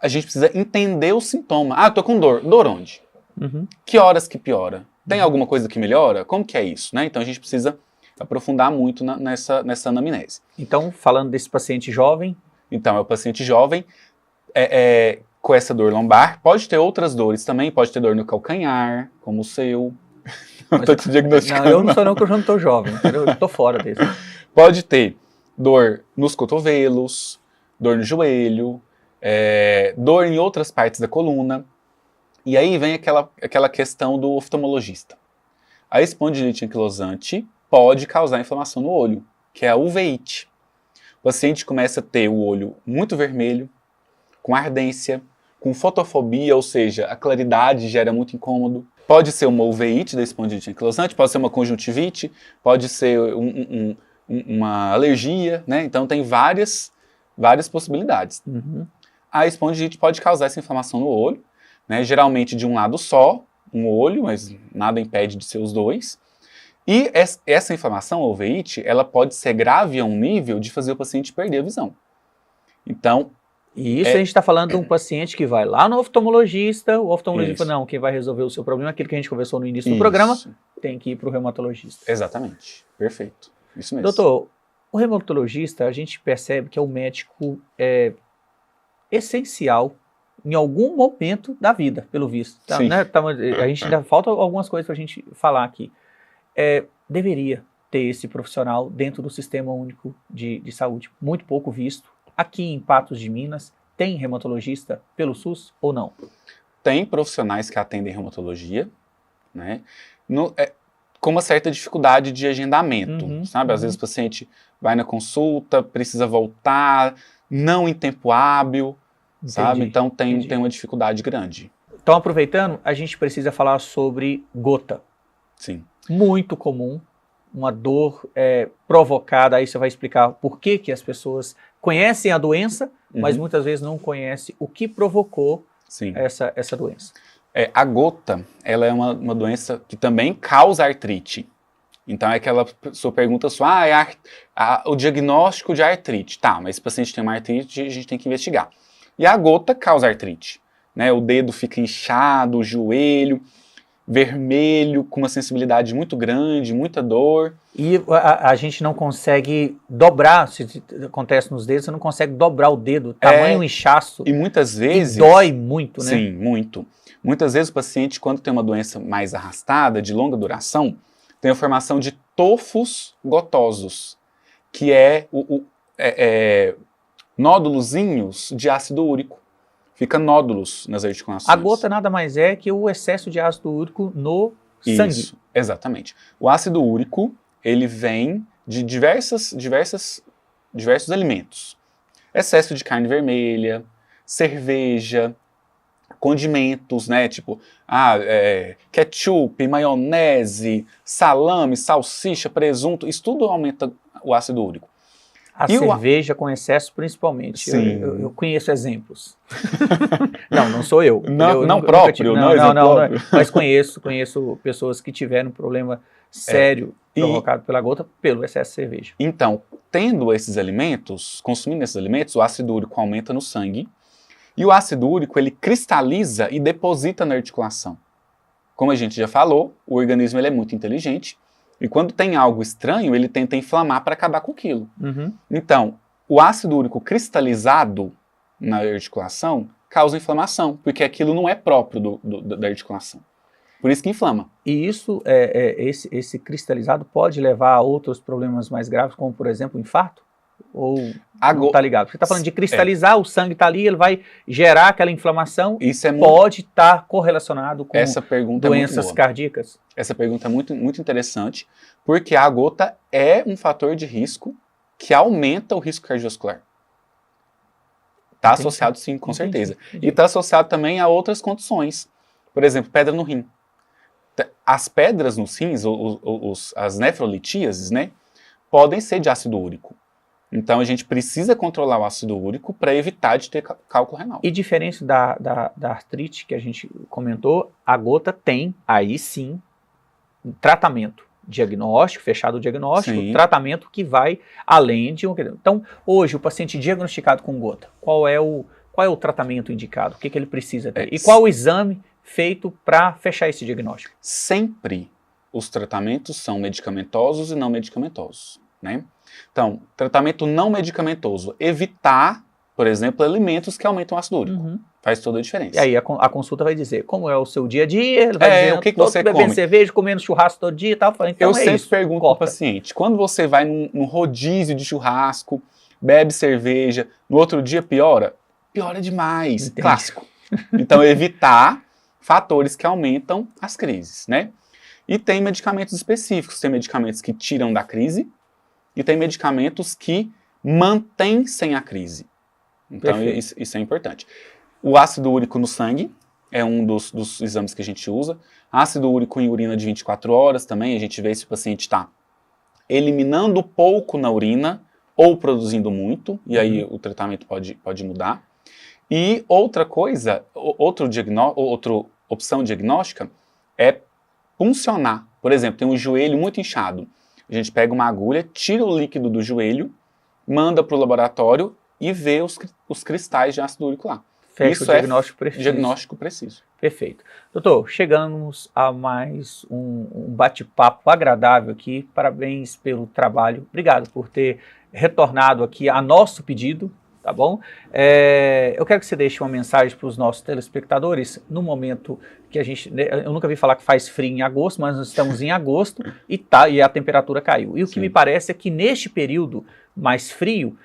a gente precisa entender o sintoma. Ah, eu tô com dor. Dor onde? Uhum. Que horas que piora? Tem alguma coisa que melhora? Como que é isso, né? Então a gente precisa aprofundar muito nessa anamnese. Então, falando desse paciente jovem, Então, é o paciente jovem com essa dor lombar. Pode ter outras dores também, pode ter dor no calcanhar, como o seu. Não tô te diagnosticando. não, eu não sou não, que eu já não tô jovem, entendeu? Eu tô fora desse. Pode ter dor nos cotovelos, dor no joelho, dor em outras partes da coluna. E aí vem aquela questão do oftalmologista. A espondilite anquilosante pode causar inflamação no olho, que é a uveíte. O paciente começa a ter o olho muito vermelho, com ardência, com fotofobia, ou seja, a claridade gera muito incômodo. Pode ser uma uveíte da espondilite anquilosante, pode ser uma conjuntivite, pode ser uma alergia, né? Então tem várias possibilidades. Uhum. A espondilite pode causar essa inflamação no olho, né? Geralmente de um lado só, um olho, mas nada impede de ser os dois. E essa inflamação, a uveíte, ela pode ser grave a um nível de fazer o paciente perder a visão. Então, E isso a gente está falando de um paciente que vai lá no oftalmologista, o oftalmologista Isso. fala, não, quem vai resolver o seu problema é aquilo que a gente conversou no início do isso. programa, tem que ir para o reumatologista. Exatamente. Perfeito. Isso mesmo. Doutor, o reumatologista, a gente percebe que é um médico essencial em algum momento da vida, pelo visto. Tá, Sim. né? A gente ainda falta algumas coisas para a gente falar aqui. Deveria ter esse profissional dentro do Sistema Único de Saúde. Muito pouco visto. Aqui em Patos de Minas, tem reumatologista pelo SUS ou não? Tem profissionais que atendem reumatologia, né? Com uma certa dificuldade de agendamento, sabe? Às vezes o paciente vai na consulta, precisa voltar, não em tempo hábil, sabe? Então tem uma dificuldade grande. Então, aproveitando, a gente precisa falar sobre gota. Sim. Muito comum, uma dor provocada, aí você vai explicar por que as pessoas conhecem a doença, mas muitas vezes não conhecem o que provocou essa doença. A gota, ela é uma doença que também causa artrite. Então é aquela pessoa pergunta só, o diagnóstico de artrite. Tá, mas se o paciente tem uma artrite, a gente tem que investigar. E a gota causa artrite, né? O dedo fica inchado, o joelho vermelho, com uma sensibilidade muito grande, muita dor. E a gente não consegue dobrar, se acontece nos dedos, você não consegue dobrar o dedo, tamanho inchaço. E muitas vezes... E dói muito, né? Sim, muito. Muitas vezes o paciente, quando tem uma doença mais arrastada, de longa duração, tem a formação de tofos gotosos, que nódulozinhos de ácido úrico. Fica nódulos nas articulações. A gota nada mais é que o excesso de ácido úrico no sangue. Isso, exatamente. O ácido úrico, ele vem de diversos alimentos. Excesso de carne vermelha, cerveja, condimentos, né, tipo ketchup, maionese, salame, salsicha, presunto, isso tudo aumenta o ácido úrico. A cerveja com excesso, principalmente. Eu conheço exemplos. Não sou eu. Não próprio. Mas conheço pessoas que tiveram um problema sério provocado pela gota pelo excesso de cerveja. Então, tendo esses alimentos, consumindo esses alimentos, o ácido úrico aumenta no sangue. E o ácido úrico, ele cristaliza e deposita na articulação. Como a gente já falou, o organismo ele é muito inteligente. E quando tem algo estranho, ele tenta inflamar para acabar com aquilo. Então, o ácido úrico cristalizado na articulação causa inflamação, porque aquilo não é próprio da articulação. Por isso que inflama. E isso, esse cristalizado pode levar a outros problemas mais graves, como, por exemplo, o infarto? Ou não está ligado? Você está falando de cristalizar, o sangue está ali, ele vai gerar aquela inflamação, pode estar correlacionado com doenças cardíacas? Essa pergunta é muito interessante, porque a gota é um fator de risco que aumenta o risco cardiovascular. Está associado sim, com certeza. E está associado também a outras condições. Por exemplo, pedra no rim. As pedras nos rins, as nefrolitíases, né, podem ser de ácido úrico. Então a gente precisa controlar o ácido úrico para evitar de ter cálculo renal. E diferente da artrite que a gente comentou, a gota tem, aí sim, tratamento. Diagnóstico, fechado o diagnóstico, tratamento que vai além de... Então, hoje, o paciente diagnosticado com gota, qual é o tratamento indicado? O que ele precisa ter? E qual o exame feito para fechar esse diagnóstico? Sempre os tratamentos são medicamentosos e não medicamentosos, né? Então, tratamento não medicamentoso, evitar, por exemplo, alimentos que aumentam o ácido úrico. Faz toda a diferença. E aí a consulta vai dizer como é o seu dia a dia, ele vai dizer o que você bebendo cerveja, comendo churrasco todo dia e tal. Então eu sempre pergunto para o paciente, quando você vai num rodízio de churrasco, bebe cerveja, no outro dia piora? Piora demais, Entendi. Clássico. Então, evitar fatores que aumentam as crises, né? E tem medicamentos específicos, tem medicamentos que tiram da crise, e tem medicamentos que mantêm sem a crise. Então, isso é importante. O ácido úrico no sangue é um dos exames que a gente usa. Ácido úrico em urina de 24 horas também, a gente vê se o paciente está eliminando pouco na urina ou produzindo muito, e aí o tratamento pode mudar. E outra coisa, outra opção diagnóstica é puncionar. Por exemplo, tem um joelho muito inchado. A gente pega uma agulha, tira o líquido do joelho, manda para o laboratório e vê os cristais de ácido úrico lá. Isso é diagnóstico preciso. Perfeito. Doutor, chegamos a mais um bate-papo agradável aqui. Parabéns pelo trabalho. Obrigado por ter retornado aqui a nosso pedido tá bom? Eu quero que você deixe uma mensagem para os nossos telespectadores no momento que eu nunca vi falar que faz frio em agosto, mas nós estamos em agosto e a temperatura caiu. E o que me parece é que neste período mais frio,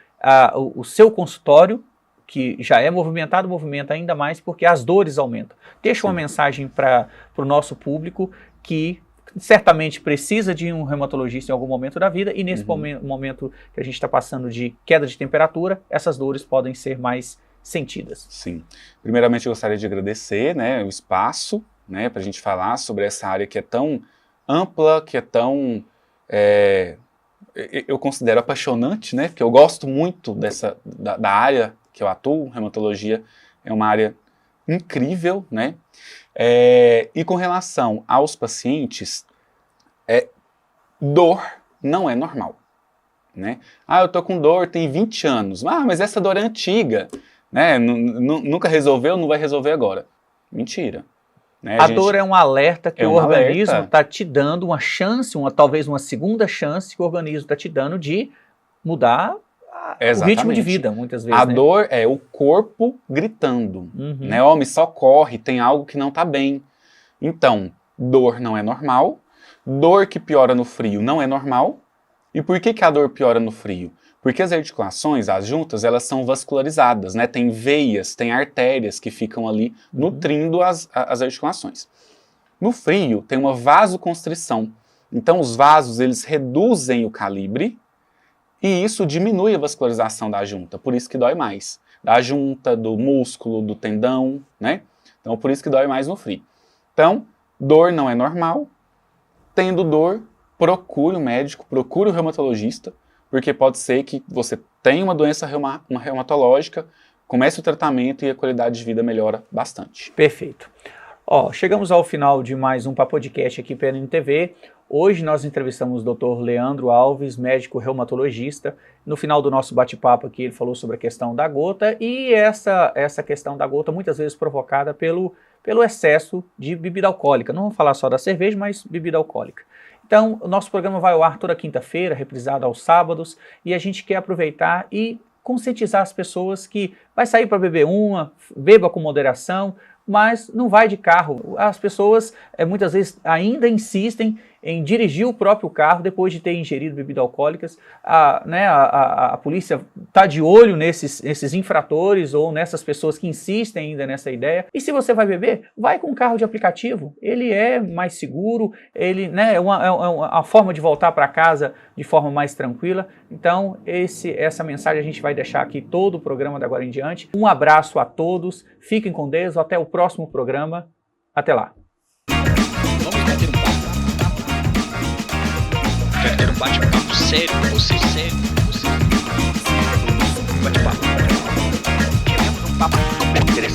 o seu consultório, que já é movimentado, movimenta ainda mais porque as dores aumentam. Deixa uma mensagem para o nosso público que certamente precisa de um reumatologista em algum momento da vida, e nesse momento que a gente está passando de queda de temperatura, essas dores podem ser mais sentidas. Sim. Primeiramente, eu gostaria de agradecer, né, o espaço, né, para a gente falar sobre essa área que é tão ampla, que é tão, eu considero apaixonante, né, porque eu gosto muito da área que eu atuo. Reumatologia é uma área incrível, né? E com relação aos pacientes, dor não é normal, né? Eu tô com dor, tem 20 anos. Mas essa dor é antiga, né? Nunca resolveu, não vai resolver agora. Mentira. Né? A dor é um alerta que o organismo alerta. está te dando uma chance, talvez uma segunda chance que o organismo está te dando de mudar o ritmo de vida, muitas vezes. A dor é o corpo gritando, né? Me socorre, tem algo que não está bem. Então, dor não é normal, dor que piora no frio não é normal. E por que a dor piora no frio? Porque as articulações, as juntas, elas são vascularizadas, né? Tem veias, tem artérias que ficam ali nutrindo as articulações. No frio, tem uma vasoconstrição. Então, os vasos, eles reduzem o calibre, e isso diminui a vascularização da junta, por isso que dói mais. Da junta, do músculo, do tendão, né? Então, por isso que dói mais no frio. Então, dor não é normal. Tendo dor, procure o médico, procure o reumatologista, porque pode ser que você tenha uma doença reumatológica, comece o tratamento e a qualidade de vida melhora bastante. Perfeito. Chegamos ao final de mais um Papodcast aqui pela NTV. Hoje nós entrevistamos o Dr. Leandro Alves, médico reumatologista. No final do nosso bate-papo aqui, ele falou sobre a questão da gota, e essa questão da gota muitas vezes provocada pelo excesso de bebida alcoólica. Não vamos falar só da cerveja, mas bebida alcoólica. Então, o nosso programa vai ao ar toda quinta-feira, reprisado aos sábados, e a gente quer aproveitar e conscientizar as pessoas que vai sair para beber beba com moderação, mas não vai de carro. As pessoas muitas vezes ainda insistem em dirigir o próprio carro depois de ter ingerido bebidas alcoólicas. A polícia está de olho nesses infratores ou nessas pessoas que insistem ainda nessa ideia. E se você vai beber, vai com um carro de aplicativo. Ele é mais seguro, é uma forma de voltar para casa de forma mais tranquila. Então, essa mensagem a gente vai deixar aqui todo o programa da agora em diante. Um abraço a todos, fiquem com Deus, até o próximo programa. Até lá. Vamos bater um papo. Quero ter um bate-papo sério com você, sério. Bate-papo. Queremos um papo interessante.